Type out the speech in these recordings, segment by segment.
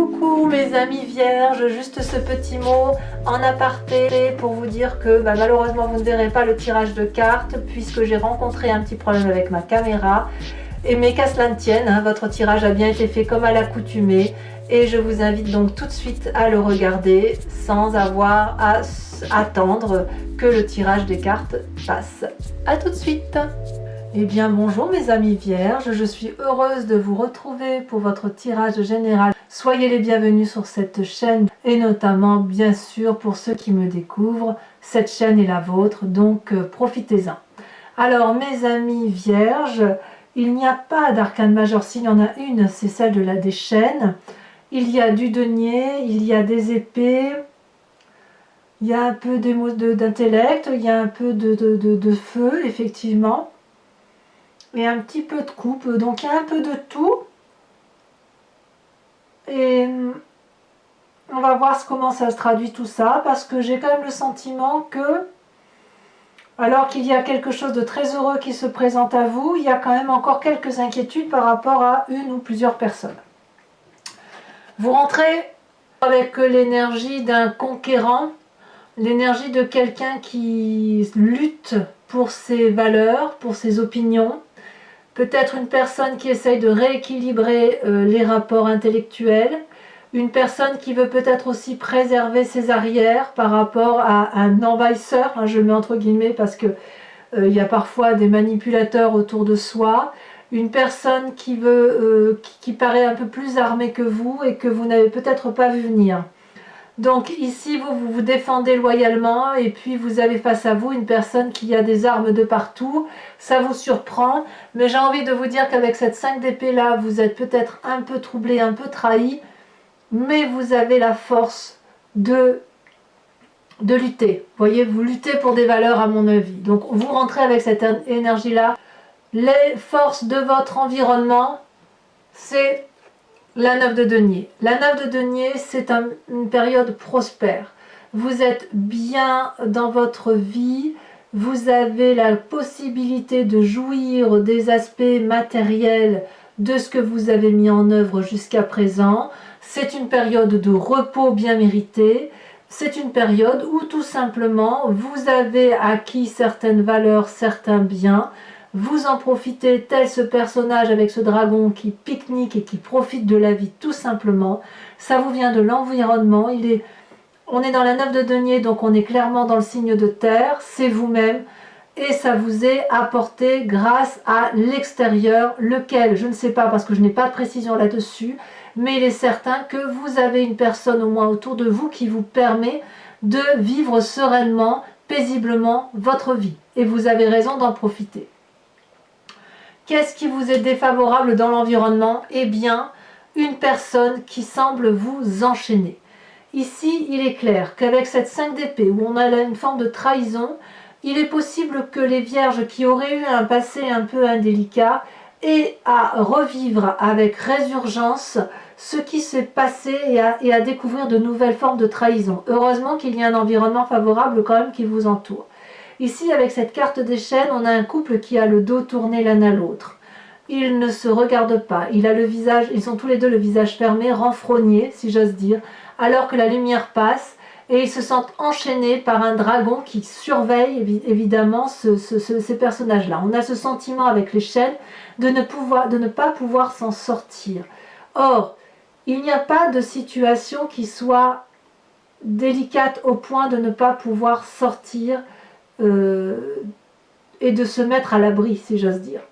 Coucou mes amis vierges, juste ce petit mot en aparté pour vous dire que malheureusement vous ne verrez pas le tirage de cartes puisque j'ai rencontré un petit problème avec ma caméra. Mais qu'à cela ne tienne, votre tirage a bien été fait comme à l'accoutumée et je vous invite donc tout de suite à le regarder sans avoir à attendre que le tirage des cartes passe. A tout de suite. Eh bien bonjour mes amis vierges, je suis heureuse de vous retrouver pour votre tirage général. Soyez les bienvenus sur cette chaîne et notamment bien sûr pour ceux qui me découvrent, cette chaîne est la vôtre donc profitez-en. Alors mes amis vierges, il n'y a pas d'arcane majeure, s'il y en a une, c'est celle de des chaînes. Il y a du denier, il y a des épées, il y a un peu d'intellect, il y a un peu de feu effectivement. Et un petit peu de coupe, donc il y a un peu de tout. Et on va voir comment ça se traduit tout ça, parce que j'ai quand même le sentiment que, alors qu'il y a quelque chose de très heureux qui se présente à vous, il y a quand même encore quelques inquiétudes par rapport à une ou plusieurs personnes. Vous rentrez avec l'énergie d'un conquérant, l'énergie de quelqu'un qui lutte pour ses valeurs, pour ses opinions. Peut-être une personne qui essaye de rééquilibrer les rapports intellectuels, une personne qui veut peut-être aussi préserver ses arrières par rapport à un envahisseur, je le mets entre guillemets parce que il y a parfois des manipulateurs autour de soi, une personne qui veut, qui paraît un peu plus armée que vous et que vous n'avez peut-être pas vu venir. Donc ici vous vous défendez loyalement et puis vous avez face à vous une personne qui a des armes de partout, ça vous surprend, mais j'ai envie de vous dire qu'avec cette 5 d'épée là, vous êtes peut-être un peu troublé, un peu trahi, mais vous avez la force de lutter. Vous voyez, vous luttez pour des valeurs à mon avis. Donc vous rentrez avec cette énergie là, les forces de votre environnement, c'est la 9 de denier. La 9 de denier, c'est une période prospère. Vous êtes bien dans votre vie, vous avez la possibilité de jouir des aspects matériels de ce que vous avez mis en œuvre jusqu'à présent. C'est une période de repos bien mérité. C'est une période où tout simplement vous avez acquis certaines valeurs, certains biens. Vous en profitez tel ce personnage avec ce dragon qui pique-nique et qui profite de la vie tout simplement. Ça vous vient de l'environnement. On est dans la 9 de denier, donc on est clairement dans le signe de terre. C'est vous-même et ça vous est apporté grâce à l'extérieur, lequel, je ne sais pas parce que je n'ai pas de précision là-dessus, mais il est certain que vous avez une personne au moins autour de vous qui vous permet de vivre sereinement, paisiblement votre vie. Et vous avez raison d'en profiter. Qu'est-ce qui vous est défavorable dans l'environnement? Eh bien, une personne qui semble vous enchaîner. Ici, il est clair qu'avec cette 5 d'épée, où on a là une forme de trahison, il est possible que les vierges qui auraient eu un passé un peu indélicat aient à revivre avec résurgence ce qui s'est passé et à découvrir de nouvelles formes de trahison. Heureusement qu'il y a un environnement favorable quand même qui vous entoure. Ici, avec cette carte des chaînes, on a un couple qui a le dos tourné l'un à l'autre. Ils ne se regardent pas. Ils sont tous les deux le visage fermé, renfrognés, si j'ose dire, alors que la lumière passe et ils se sentent enchaînés par un dragon qui surveille évidemment ces personnages-là. On a ce sentiment avec les chaînes de ne pas pouvoir s'en sortir. Or, il n'y a pas de situation qui soit délicate au point de ne pas pouvoir sortir et de se mettre à l'abri, si j'ose dire.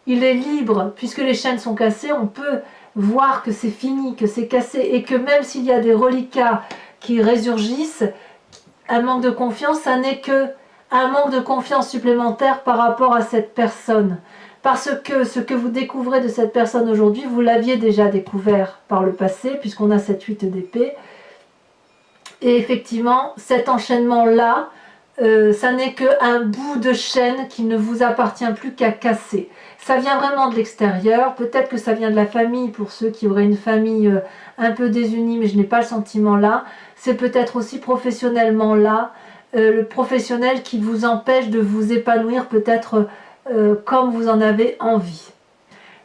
Il est libre, puisque les chaînes sont cassées, on peut voir que c'est fini, que c'est cassé, et que même s'il y a des reliquats qui résurgissent, un manque de confiance, ça n'est que un manque de confiance supplémentaire par rapport à cette personne. Parce que ce que vous découvrez de cette personne aujourd'hui, vous l'aviez déjà découvert par le passé, puisqu'on a cette 8 d'épée. Et effectivement, cet enchaînement-là, ça n'est qu'un bout de chaîne qui ne vous appartient plus qu'à casser. Ça vient vraiment de l'extérieur, peut-être que ça vient de la famille pour ceux qui auraient une famille un peu désunie, mais je n'ai pas le sentiment là. C'est peut-être aussi professionnellement là, le professionnel qui vous empêche de vous épanouir peut-être comme vous en avez envie.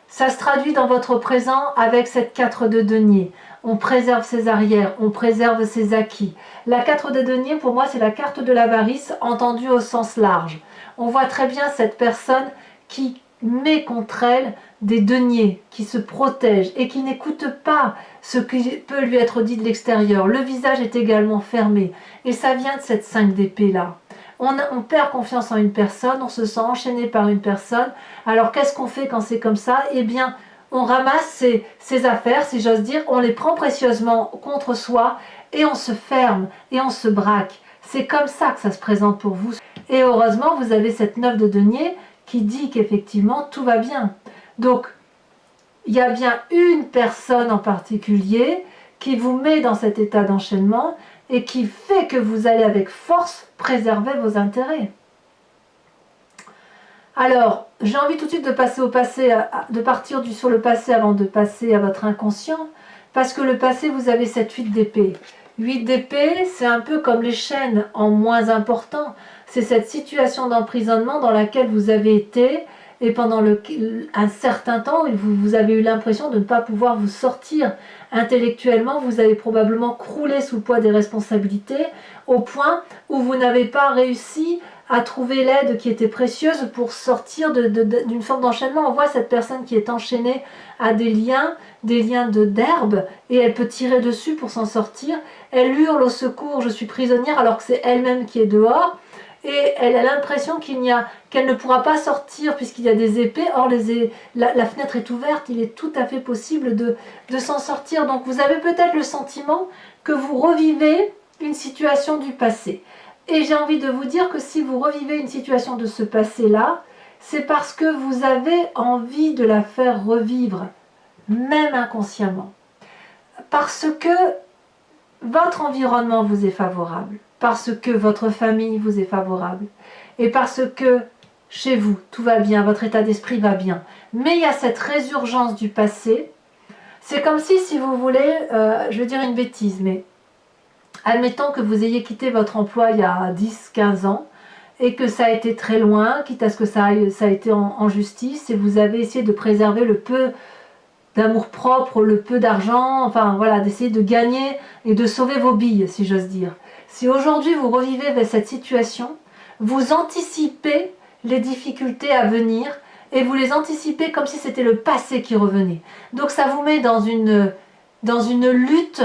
Ça se traduit dans votre présent avec cette 4 de denier. on préserve ses arrières, on préserve ses acquis. La 4 de denier, pour moi, c'est la carte de l'avarice, entendue au sens large. On voit très bien cette personne qui met contre elle des deniers, qui se protège et qui n'écoute pas ce qui peut lui être dit de l'extérieur. Le visage est également fermé. Et ça vient de cette 5 d'épée là. On perd confiance en une personne, on se sent enchaîné par une personne. Alors qu'est-ce qu'on fait quand c'est comme ça? Eh bien, on ramasse ses affaires, si j'ose dire, on les prend précieusement contre soi et on se ferme et on se braque. C'est comme ça que ça se présente pour vous. Et heureusement, vous avez cette 9 de denier qui dit qu'effectivement, tout va bien. Donc, il y a bien une personne en particulier qui vous met dans cet état d'enchaînement et qui fait que vous allez avec force préserver vos intérêts. Alors, j'ai envie tout de suite de passer au passé, de partir sur le passé avant de passer à votre inconscient, parce que le passé, vous avez cette 8 d'épée. 8 d'épée, c'est un peu comme les chaînes en moins important. C'est cette situation d'emprisonnement dans laquelle vous avez été, et pendant un certain temps, vous avez eu l'impression de ne pas pouvoir vous sortir. Intellectuellement, vous avez probablement croulé sous le poids des responsabilités, au point où vous n'avez pas réussi à trouver l'aide qui était précieuse pour sortir d'une forme d'enchaînement. On voit cette personne qui est enchaînée à des liens d'herbe, et elle peut tirer dessus pour s'en sortir. Elle hurle au secours, je suis prisonnière, alors que c'est elle-même qui est dehors. Et elle a l'impression qu'elle ne pourra pas sortir puisqu'il y a des épées. Or, la fenêtre est ouverte, il est tout à fait possible de s'en sortir. Donc, vous avez peut-être le sentiment que vous revivez une situation du passé. Et j'ai envie de vous dire que si vous revivez une situation de ce passé-là, c'est parce que vous avez envie de la faire revivre, même inconsciemment. Parce que votre environnement vous est favorable, parce que votre famille vous est favorable, et parce que chez vous, tout va bien, votre état d'esprit va bien. Mais il y a cette résurgence du passé. C'est comme si vous voulez, je vais dire une bêtise, mais admettons que vous ayez quitté votre emploi il y a 10-15 ans, et que ça a été très loin, quitte à ce que ça a été en justice, et vous avez essayé de préserver le peu d'amour-propre, le peu d'argent, enfin voilà, d'essayer de gagner et de sauver vos billes, si j'ose dire. Si aujourd'hui vous revivez cette situation, vous anticipez les difficultés à venir et vous les anticipez comme si c'était le passé qui revenait. Donc ça vous met dans une lutte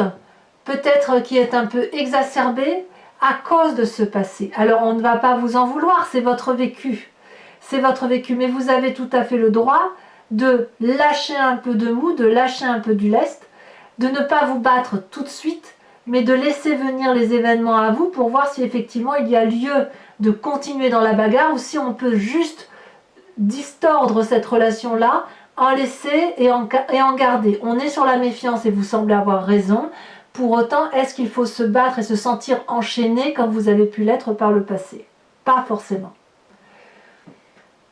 peut-être qui est un peu exacerbée à cause de ce passé. Alors on ne va pas vous en vouloir, c'est votre vécu. C'est votre vécu, mais vous avez tout à fait le droit de lâcher un peu de mou, de lâcher un peu du lest, de ne pas vous battre tout de suite, mais de laisser venir les événements à vous pour voir si effectivement il y a lieu de continuer dans la bagarre ou si on peut juste distordre cette relation-là, en laisser et en garder. On est sur la méfiance et vous semblez avoir raison. Pour autant, est-ce qu'il faut se battre et se sentir enchaîné comme vous avez pu l'être par le passé? Pas forcément.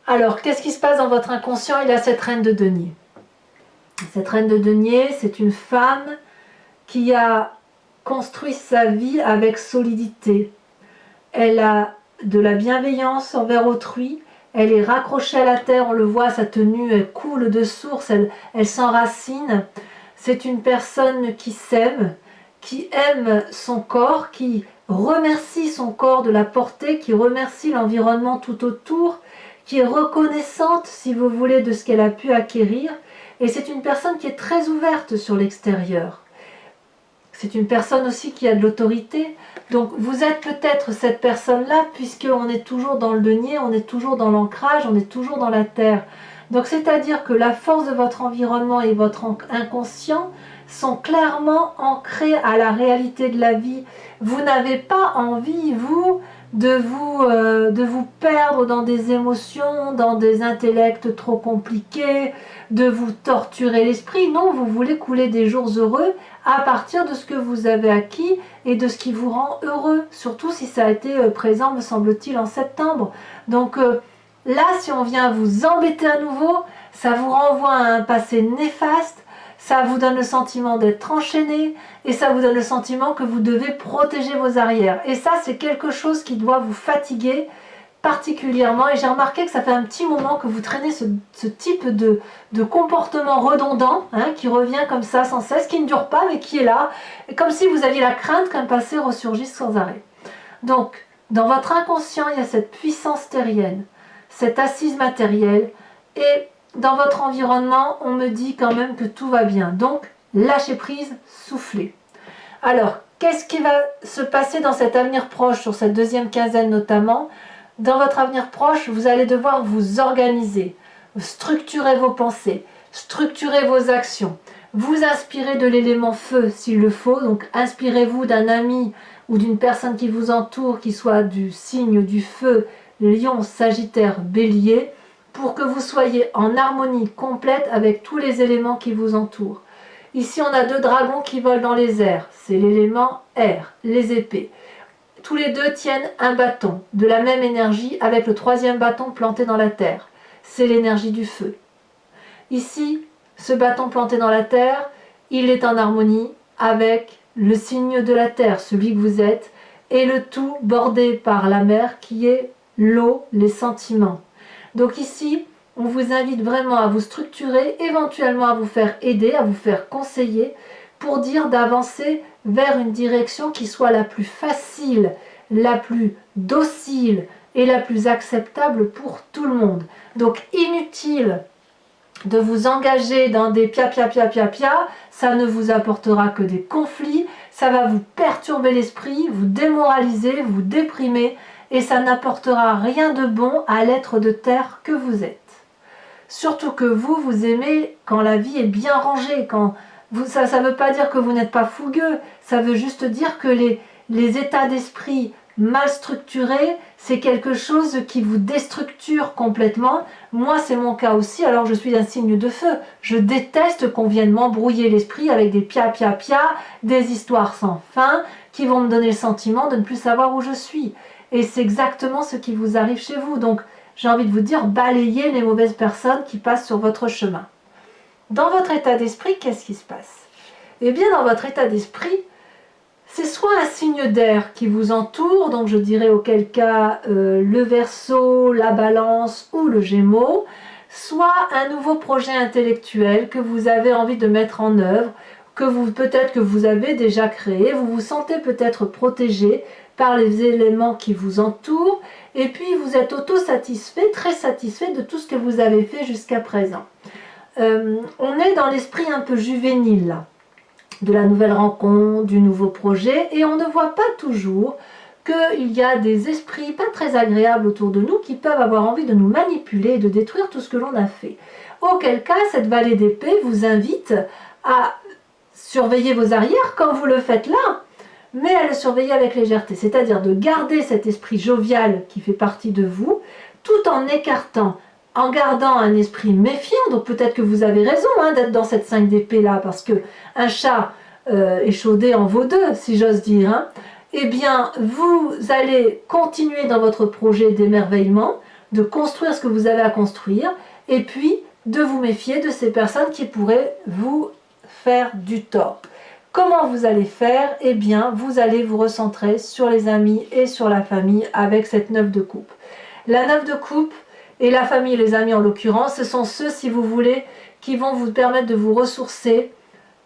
Alors, qu'est-ce qui se passe dans votre inconscient? Il y a cette reine de denier. Cette reine de denier, c'est une femme qui a construit sa vie avec solidité. Elle a de la bienveillance envers autrui. Elle est raccrochée à la terre, on le voit, sa tenue, elle coule de source, elle s'enracine. C'est une personne qui s'aime, qui aime son corps, qui remercie son corps de la portée, qui remercie l'environnement tout autour, qui est reconnaissante, si vous voulez, de ce qu'elle a pu acquérir. Et c'est une personne qui est très ouverte sur l'extérieur. C'est une personne aussi qui a de l'autorité. Donc vous êtes peut-être cette personne-là, puisqu'on est toujours dans le denier, on est toujours dans l'ancrage, on est toujours dans la terre. Donc c'est-à-dire que la force de votre environnement et votre inconscient sont clairement ancrés à la réalité de la vie. Vous n'avez pas envie, vous, de vous perdre dans des émotions, dans des intellects trop compliqués, de vous torturer l'esprit. Non, vous voulez couler des jours heureux à partir de ce que vous avez acquis et de ce qui vous rend heureux, surtout si ça a été présent, me semble-t-il, en septembre. Donc là, si on vient vous embêter à nouveau, ça vous renvoie à un passé néfaste, ça vous donne le sentiment d'être enchaîné et ça vous donne le sentiment que vous devez protéger vos arrières. Et ça, c'est quelque chose qui doit vous fatiguer particulièrement, et j'ai remarqué que ça fait un petit moment que vous traînez ce type de comportement redondant, hein, qui revient comme ça sans cesse, qui ne dure pas mais qui est là, et comme si vous aviez la crainte qu'un passé ressurgisse sans arrêt. Donc, dans votre inconscient, il y a cette puissance terrienne, cette assise matérielle, et dans votre environnement, on me dit quand même que tout va bien. Donc, lâchez prise, soufflez. Alors, qu'est-ce qui va se passer dans cet avenir proche, sur cette deuxième quinzaine notamment? Dans votre avenir proche, vous allez devoir vous organiser, structurer vos pensées, structurer vos actions, vous inspirer de l'élément feu s'il le faut, donc inspirez-vous d'un ami ou d'une personne qui vous entoure, qui soit du signe du feu, Lion, Sagittaire, Bélier, pour que vous soyez en harmonie complète avec tous les éléments qui vous entourent. Ici, on a 2 dragons qui volent dans les airs, c'est l'élément air, les épées. Tous les 2 tiennent un bâton de la même énergie avec le 3e bâton planté dans la terre. C'est l'énergie du feu. Ici, ce bâton planté dans la terre, il est en harmonie avec le signe de la terre, celui que vous êtes, et le tout bordé par la mer qui est l'eau, les sentiments. Donc ici, on vous invite vraiment à vous structurer, éventuellement à vous faire aider, à vous faire conseiller, pour dire d'avancer vers une direction qui soit la plus facile, la plus docile et la plus acceptable pour tout le monde. Donc inutile de vous engager dans des pia, ça ne vous apportera que des conflits, ça va vous perturber l'esprit, vous démoraliser, vous déprimer, et ça n'apportera rien de bon à l'être de terre que vous êtes. Surtout que vous aimez quand la vie est bien rangée, quand ça ne veut pas dire que vous n'êtes pas fougueux, ça veut juste dire que les états d'esprit mal structurés, c'est quelque chose qui vous déstructure complètement. Moi, c'est mon cas aussi, alors je suis un signe de feu. Je déteste qu'on vienne m'embrouiller l'esprit avec des pia, des histoires sans fin, qui vont me donner le sentiment de ne plus savoir où je suis. Et c'est exactement ce qui vous arrive chez vous. Donc, j'ai envie de vous dire, balayez les mauvaises personnes qui passent sur votre chemin. Dans votre état d'esprit, qu'est-ce qui se passe? Eh bien, dans votre état d'esprit, c'est soit un signe d'air qui vous entoure, donc je dirais auquel cas le Verseau, la Balance ou le Gémeaux, soit un nouveau projet intellectuel que vous avez envie de mettre en œuvre, peut-être que vous avez déjà créé, vous vous sentez peut-être protégé par les éléments qui vous entourent, et puis vous êtes auto-satisfait, très satisfait de tout ce que vous avez fait jusqu'à présent. On est dans l'esprit un peu juvénile là, de la nouvelle rencontre, du nouveau projet, et on ne voit pas toujours qu'il y a des esprits pas très agréables autour de nous qui peuvent avoir envie de nous manipuler et de détruire tout ce que l'on a fait. Auquel cas, cette vallée d'épée vous invite à surveiller vos arrières comme vous le faites là, mais à le surveiller avec légèreté, c'est-à-dire de garder cet esprit jovial qui fait partie de vous, tout en écartant, en gardant un esprit méfiant. Donc peut-être que vous avez raison d'être dans cette 5 d'épée là, parce que un chat échaudé en vaut 2, si j'ose dire. Eh bien, vous allez continuer dans votre projet d'émerveillement, de construire ce que vous avez à construire, et puis de vous méfier de ces personnes qui pourraient vous faire du tort. Comment vous allez faire? Eh bien, vous allez vous recentrer sur les amis et sur la famille avec cette 9 de coupe. La 9 de coupe et la famille, les amis en l'occurrence, ce sont ceux, si vous voulez, qui vont vous permettre de vous ressourcer,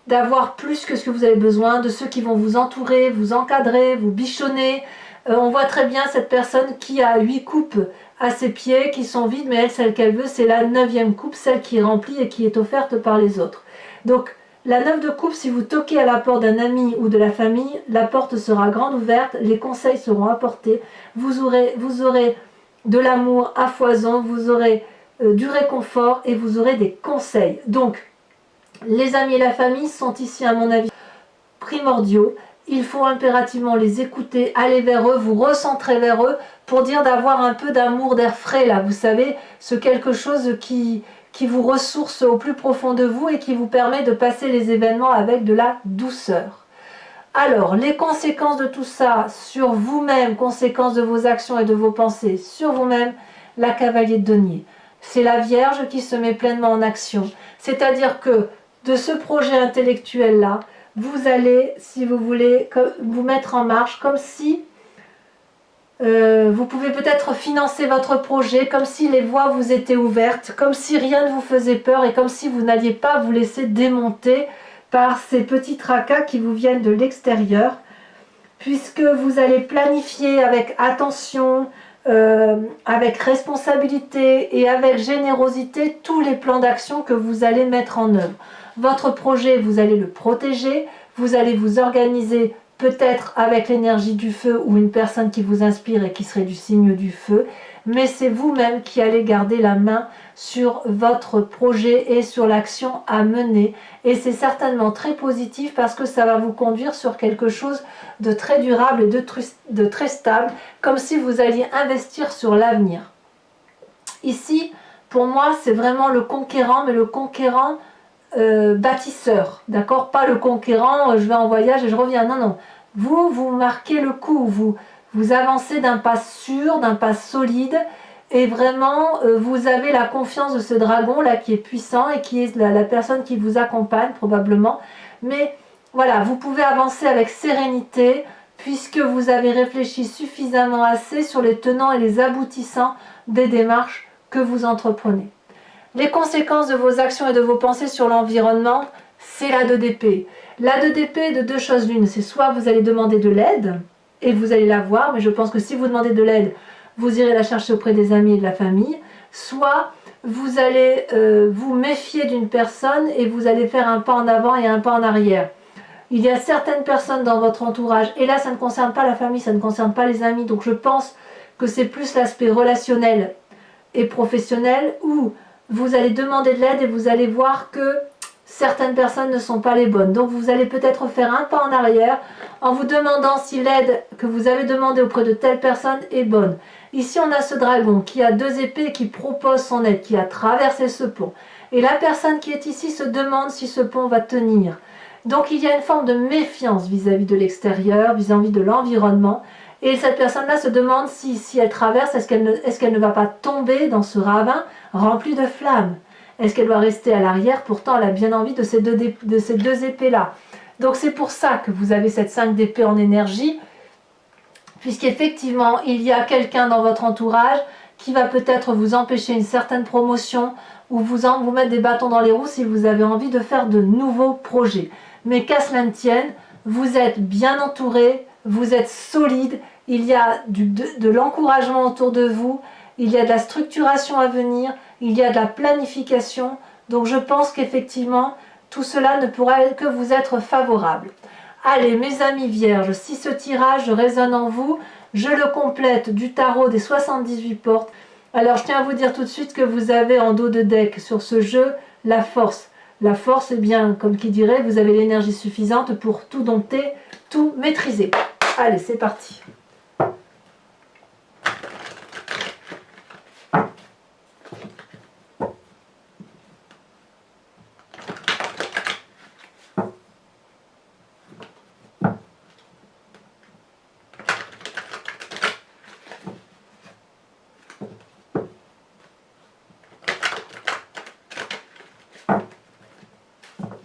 d'avoir plus que ce que vous avez besoin, de ceux qui vont vous entourer, vous encadrer, vous bichonner. On voit très bien cette personne qui a 8 coupes à ses pieds, qui sont vides, mais elle, celle qu'elle veut, c'est la 9e coupe, celle qui est remplie et qui est offerte par les autres. Donc, la 9 de coupe, si vous toquez à la porte d'un ami ou de la famille, la porte sera grande ouverte, les conseils seront apportés, vous aurez de l'amour à foison, vous aurez du réconfort et vous aurez des conseils. Donc, les amis et la famille sont ici, à mon avis, primordiaux. Il faut impérativement les écouter, aller vers eux, vous recentrer vers eux pour dire d'avoir un peu d'amour, d'air frais là, vous savez, ce quelque chose qui vous ressource au plus profond de vous et qui vous permet de passer les événements avec de la douceur. Alors, les conséquences de tout ça sur vous-même, conséquences de vos actions et de vos pensées sur vous-même, la cavalier de denier. C'est la Vierge qui se met pleinement en action. C'est-à-dire que de ce projet intellectuel-là, vous allez, si vous voulez, vous mettre en marche comme si Vous pouvez peut-être financer votre projet comme si les voies vous étaient ouvertes, comme si rien ne vous faisait peur et comme si vous n'alliez pas vous laisser démonter par ces petits tracas qui vous viennent de l'extérieur, puisque vous allez planifier avec attention, avec responsabilité et avec générosité tous les plans d'action que vous allez mettre en œuvre. Votre projet, vous allez le protéger, vous allez vous organiser peut-être avec l'énergie du feu ou une personne qui vous inspire et qui serait du signe du feu, mais c'est vous-même qui allez garder la main sur votre projet et sur l'action à mener. Et c'est certainement très positif parce que ça va vous conduire sur quelque chose de très durable et de très stable, comme si vous alliez investir sur l'avenir. Ici, pour moi, c'est vraiment le conquérant, mais le conquérant bâtisseur, d'accord? Pas le conquérant, je vais en voyage et je reviens. Non, non. Vous marquez le coup, vous avancez d'un pas sûr, d'un pas solide, et vraiment, vous avez la confiance de ce dragon là qui est puissant et qui est la personne qui vous accompagne probablement. Mais voilà, vous pouvez avancer avec sérénité puisque vous avez réfléchi suffisamment assez sur les tenants et les aboutissants des démarches que vous entreprenez. Les conséquences de vos actions et de vos pensées sur l'environnement, c'est la 2 d'épée. La 2 d'épée de deux choses l'une, c'est soit vous allez demander de l'aide, et vous allez l'avoir, mais je pense que si vous demandez de l'aide, vous irez la chercher auprès des amis et de la famille, soit vous allez vous méfier d'une personne et vous allez faire un pas en avant et un pas en arrière. Il y a certaines personnes dans votre entourage, et là ça ne concerne pas la famille, ça ne concerne pas les amis, donc je pense que c'est plus l'aspect relationnel et professionnel où vous allez demander de l'aide et vous allez voir que certaines personnes ne sont pas les bonnes. Donc vous allez peut-être faire un pas en arrière en vous demandant si l'aide que vous avez demandée auprès de telle personne est bonne. Ici on a ce dragon qui a 2 épées qui propose son aide, qui a traversé ce pont. Et la personne qui est ici se demande si ce pont va tenir. Donc il y a une forme de méfiance vis-à-vis de l'extérieur, vis-à-vis de l'environnement. Et cette personne-là se demande si elle traverse, est-ce qu'elle ne va pas tomber dans ce ravin rempli de flammes? Est-ce qu'elle doit rester à l'arrière? Pourtant, elle a bien envie de ces deux épées-là. Donc c'est pour ça que vous avez cette 5 d'épée en énergie, puisqu'effectivement, il y a quelqu'un dans votre entourage qui va peut-être vous empêcher une certaine promotion ou vous mettre des bâtons dans les roues si vous avez envie de faire de nouveaux projets. Mais qu'à cela ne tienne, vous êtes bien entouré, vous êtes solide, il y a de l'encouragement autour de vous, il y a de la structuration à venir, il y a de la planification. Donc je pense qu'effectivement, tout cela ne pourra que vous être favorable. Allez, mes amis vierges, si ce tirage résonne en vous, je le complète du tarot des 78 portes. Alors je tiens à vous dire tout de suite que vous avez en dos de deck sur ce jeu la force. La force, eh bien, comme qui dirait, vous avez l'énergie suffisante pour tout dompter, tout maîtriser. Allez, c'est parti.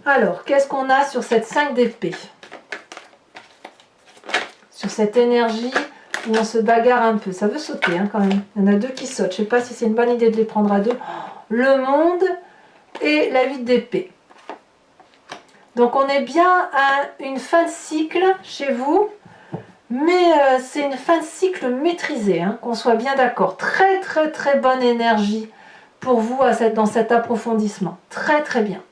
Alors, qu'est-ce qu'on a sur cette 5 d'épée? Sur cette énergie où on se bagarre un peu. Ça veut sauter hein, quand même. Il y en a 2 qui sautent. Je ne sais pas si c'est une bonne idée de les prendre à 2. Le monde et la 8 d'épée. Donc on est bien à une fin de cycle chez vous. Mais c'est une fin de cycle maîtrisée. Hein, qu'on soit bien d'accord. Très très très bonne énergie pour vous dans cet approfondissement. Très très bien.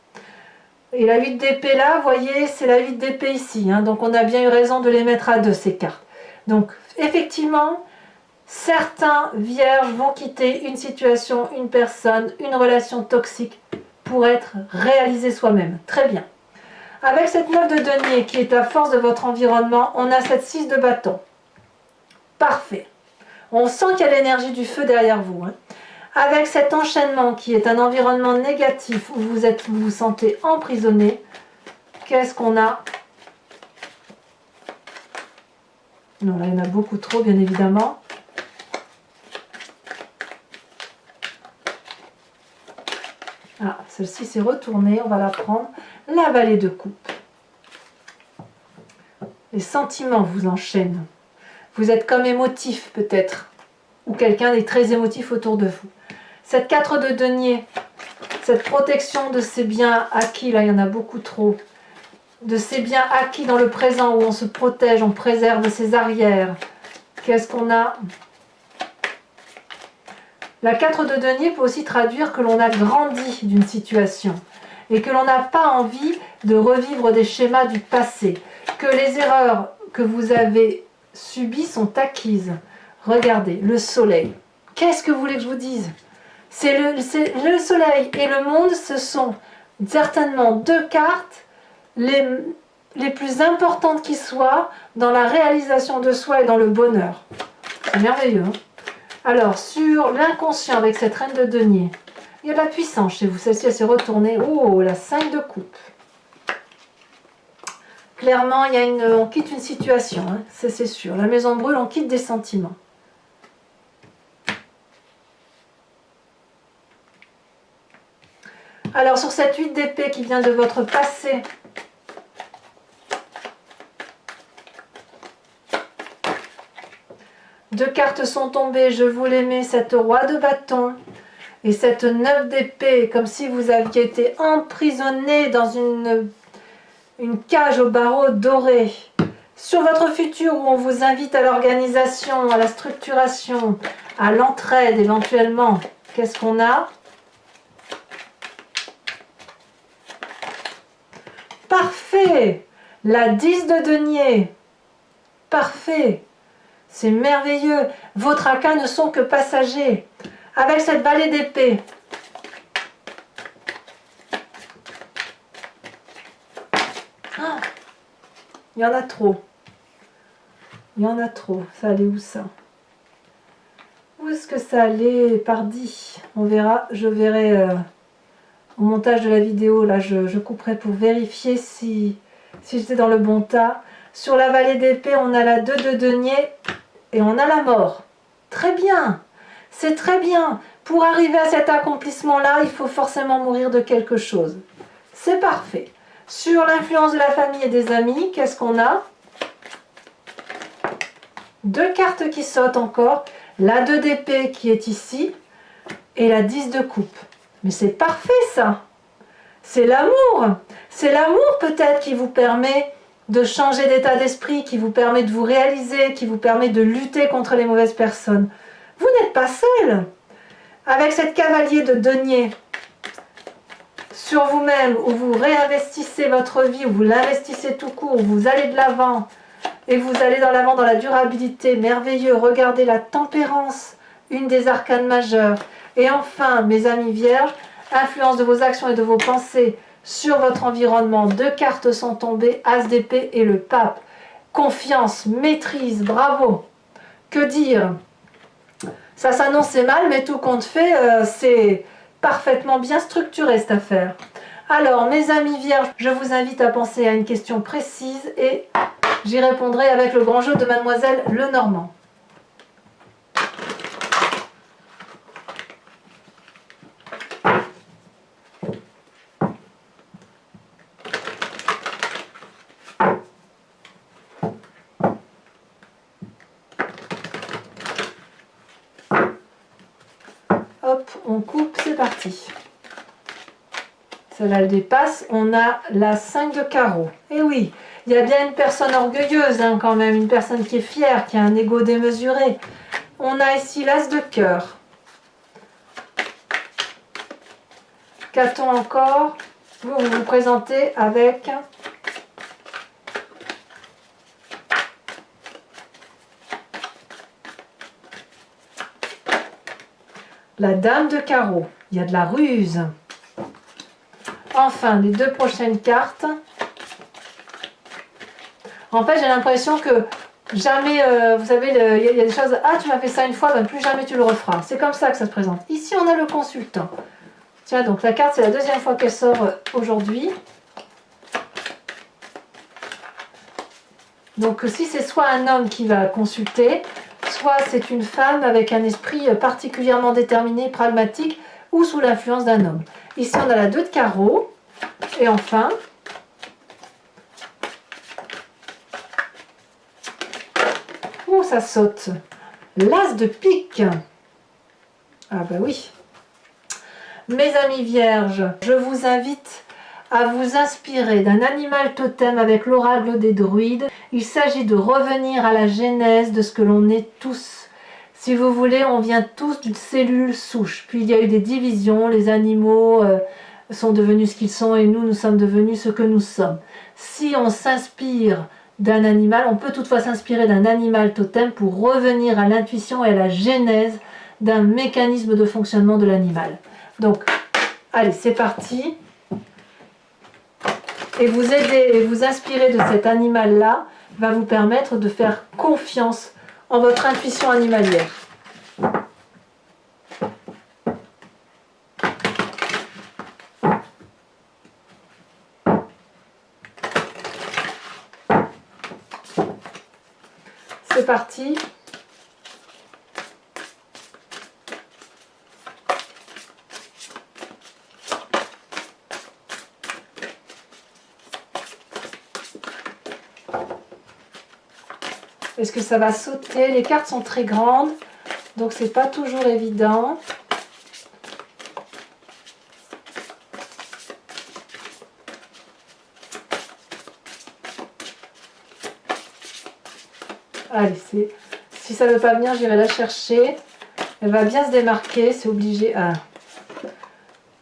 Et la 8 d'épée là, vous voyez, c'est la 8 d'épée ici. Hein, donc on a bien eu raison de les mettre à 2 ces cartes. Donc effectivement, certains vierges vont quitter une situation, une personne, une relation toxique pour être réalisé soi-même. Très bien. Avec cette 9 de denier qui est la force de votre environnement, on a cette 6 de bâton. Parfait. On sent qu'il y a l'énergie du feu derrière vous. Hein. Avec cet enchaînement qui est un environnement négatif où vous vous sentez emprisonné, qu'est-ce qu'on a? Non, là il y en a beaucoup trop, bien évidemment. Ah, celle-ci s'est retournée, on va la prendre. La vallée de coupe. Les sentiments vous enchaînent. Vous êtes comme émotif peut-être, ou quelqu'un est très émotif autour de vous. Cette 4 de denier, cette protection de ces biens acquis, là il y en a beaucoup trop, de ces biens acquis dans le présent où on se protège, on préserve ses arrières. Qu'est-ce qu'on a? La 4 de denier peut aussi traduire que l'on a grandi d'une situation et que l'on n'a pas envie de revivre des schémas du passé, que les erreurs que vous avez subies sont acquises. Regardez, le soleil. Qu'est-ce que vous voulez que je vous dise? C'est le soleil et le monde, ce sont certainement deux cartes les plus importantes qui soient dans la réalisation de soi et dans le bonheur. C'est merveilleux, hein? Alors, sur l'inconscient avec cette reine de denier, il y a de la puissance chez vous. Celle-ci, elle s'est retournée. Oh, la 5 de coupe. Clairement, on quitte une situation, hein, c'est sûr. La maison brûle, on quitte des sentiments. Alors, sur cette 8 d'épée qui vient de votre passé, deux cartes sont tombées, je vous les mets, cette roi de bâton et cette 9 d'épée, comme si vous aviez été emprisonné dans une cage au barreau doré. Sur votre futur où on vous invite à l'organisation, à la structuration, à l'entraide éventuellement, qu'est-ce qu'on a? Parfait! La 10 de denier. Parfait! C'est merveilleux. Vos tracas ne sont que passagers. Avec cette vallée d'épée. Ah, il y en a trop. Il y en a trop. Ça allait où ça? Où est-ce que ça allait, pardi? On verra. Je verrai au montage de la vidéo. Là, je couperai pour vérifier si j'étais dans le bon tas. Sur la vallée d'épée, on a la 2 de denier et on a la mort. Très bien. C'est très bien. Pour arriver à cet accomplissement-là, il faut forcément mourir de quelque chose. C'est parfait. Sur l'influence de la famille et des amis, qu'est-ce qu'on a? Deux cartes qui sautent encore. La 2 d'épée qui est ici et la 10 de coupe. Mais c'est parfait ça. C'est l'amour. C'est l'amour peut-être qui vous permet de changer d'état d'esprit, qui vous permet de vous réaliser, qui vous permet de lutter contre les mauvaises personnes. Vous n'êtes pas seul. Avec cette cavalier de denier sur vous-même, où vous réinvestissez votre vie, où vous l'investissez tout court, où vous allez de l'avant, et vous allez dans l'avant dans la durabilité, merveilleux. Regardez la tempérance, une des arcanes majeures. Et enfin, mes amis vierges, influence de vos actions et de vos pensées sur votre environnement. Deux cartes sont tombées, As d'épée et le pape. Confiance, maîtrise, bravo. Que dire? Ça s'annonçait mal, mais tout compte fait, c'est parfaitement bien structuré cette affaire. Alors, mes amis vierges, je vous invite à penser à une question précise et j'y répondrai avec le grand jeu de Mademoiselle Lenormand. Hop, on coupe, c'est parti. Celle-là, elle dépasse. On a la 5 de carreau. Et oui, il y a bien une personne orgueilleuse hein, quand même, une personne qui est fière, qui a un ego démesuré. On a ici l'As de cœur. Qu'a-t-on encore? Vous vous présentez avec la Dame de carreau. Il y a de la ruse. Enfin, les deux prochaines cartes. En fait, j'ai l'impression que jamais, vous savez, il y a des choses, ah tu m'as fait ça une fois, ben plus jamais tu le referas. C'est comme ça que ça se présente. Ici, on a le consultant. Tiens, donc la carte, c'est la deuxième fois qu'elle sort aujourd'hui. Donc si c'est soit un homme qui va consulter, soit c'est une femme avec un esprit particulièrement déterminé, pragmatique, ou sous l'influence d'un homme. Ici, on a la 2 de carreau. Et enfin, Ouh, ça saute. L'as de pique. Ah bah oui. Mes amis vierges, je vous invite à vous inspirer d'un animal totem avec l'oracle des druides. Il s'agit de revenir à la genèse de ce que l'on est tous. Si vous voulez, on vient tous d'une cellule souche. Puis il y a eu des divisions, les animaux sont devenus ce qu'ils sont et nous sommes devenus ce que nous sommes. Si on s'inspire d'un animal, on peut toutefois s'inspirer d'un animal totem pour revenir à l'intuition et à la genèse d'un mécanisme de fonctionnement de l'animal. Donc, allez, c'est parti. Et vous aider et vous inspirer de cet animal-là va vous permettre de faire confiance en votre intuition animalière. C'est parti. Est-ce que ça va sauter? Les cartes sont très grandes, donc c'est pas toujours évident. Allez, si ça ne veut pas venir, j'irai la chercher. Elle va bien se démarquer, c'est obligé. Ah.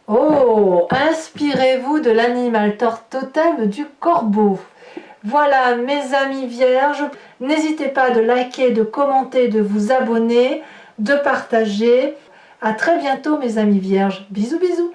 Oh, inspirez-vous de l'animal totem du corbeau. Voilà mes amis vierges, n'hésitez pas de liker, de commenter, de vous abonner, de partager. À très bientôt mes amis vierges. Bisous bisous.